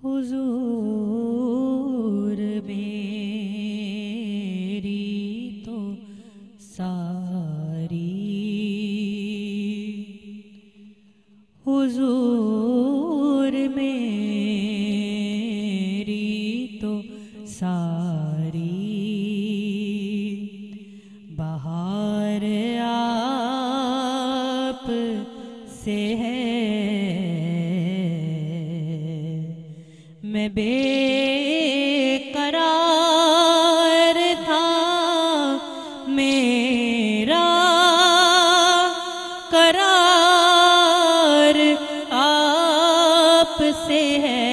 हुजूर मेरी तो सारी, हुजूर मेरी तो सारी, बहार आप से है। मैं बेकरार था, मेरा करार आप से है।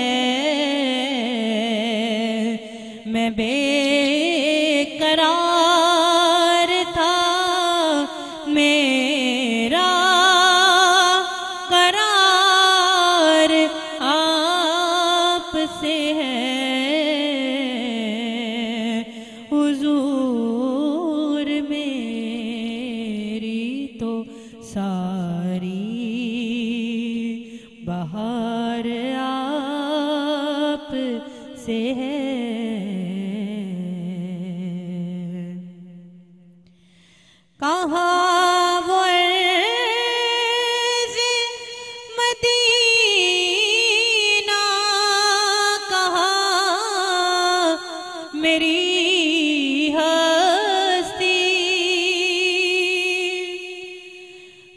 मैं बेकरार था, मेरा करार आप से है। हुजूर मेरी तो सारी, बहार आप से है। कहाँ वो मदीना, कहाँ मेरी हस्ती,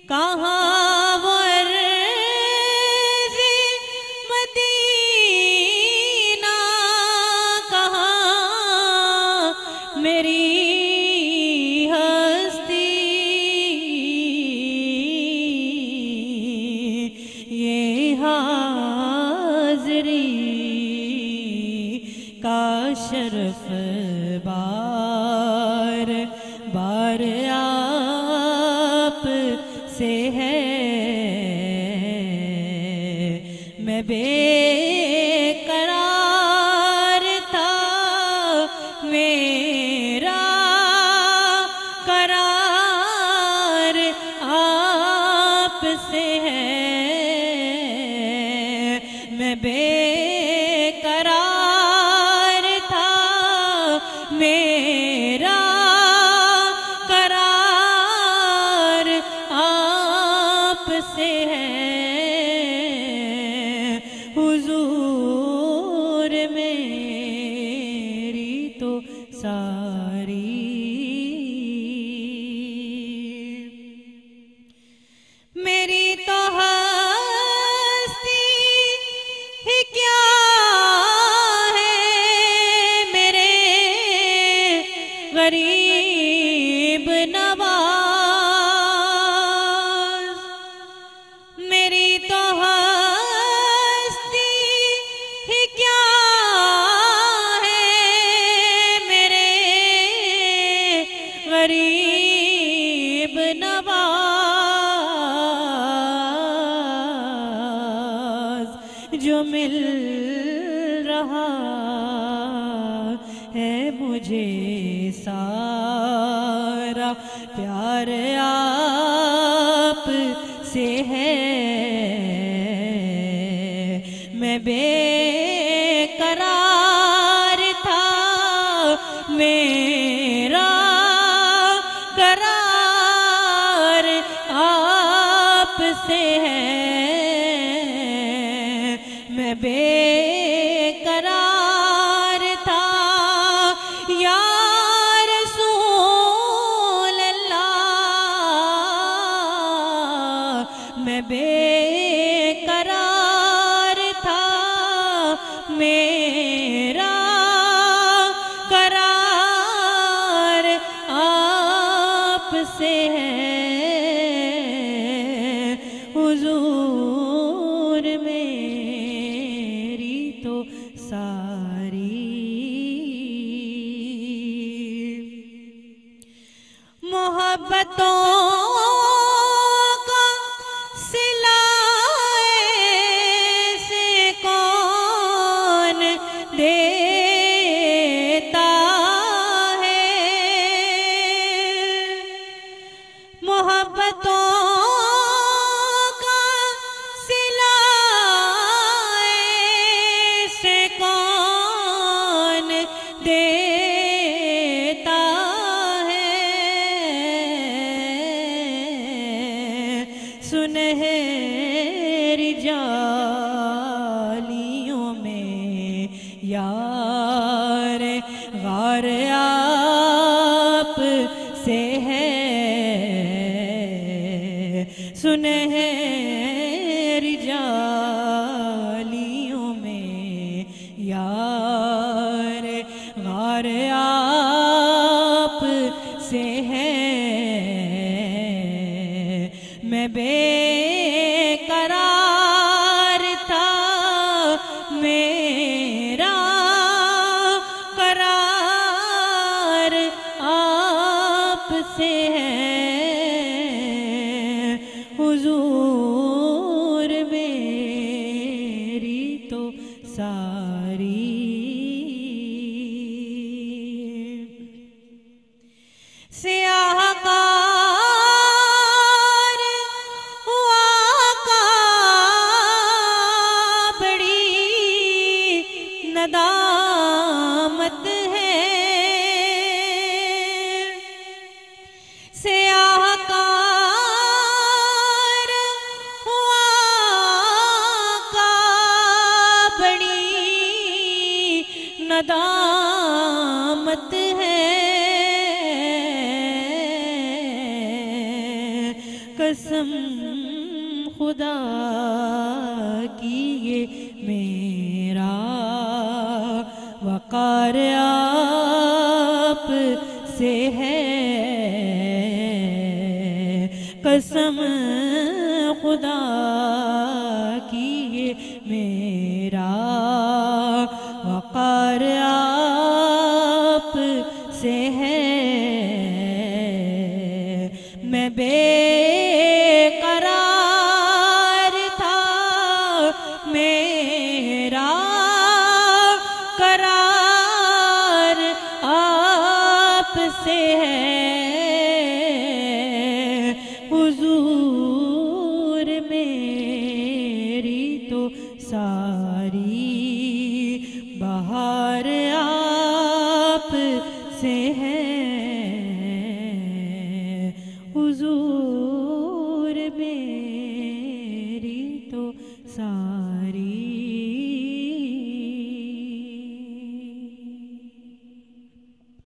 कहाँ वो मदीना, कहाँ मेरी का शरफ बार बार आप से है। मैं बेकरार था, मेरा करार आप से है। मैं बेकरार था, मेरा करार आप से है। हुजूर मेरी तो सारी, मेरी तो हस्ती ही क्या है, मेरे गरीब नवाज। मेरी तो हस्ती ही क्या है, मेरे गरीब नवाज। जो मिल रहा है मुझे सारा प्यार आप से है। मैं बेकरार था, मेरा करार आप से है। मैं बेकरार था, या रसूल अल्लाह। मैं बेकरार था, मेरा करार आप से है। हुजूर मेरी तो सारी, मोहब्बतों का सिला से कौन सुनहरी जालियों में यार गार आप से है, सुनहरी जालियों में यार गार आप से है। मैं बेकरार था, मेरा करार आप से है। हुजूर मेरी तो सारी स्याहकार हुआ का बड़ी नदामत है। स्याहकार हुआ का बड़ी नदामत है। कसम खुदा की ये मेरा वकार आप से है। कसम खुदा की ये मेरा वकार आप से है। मैं बेकरार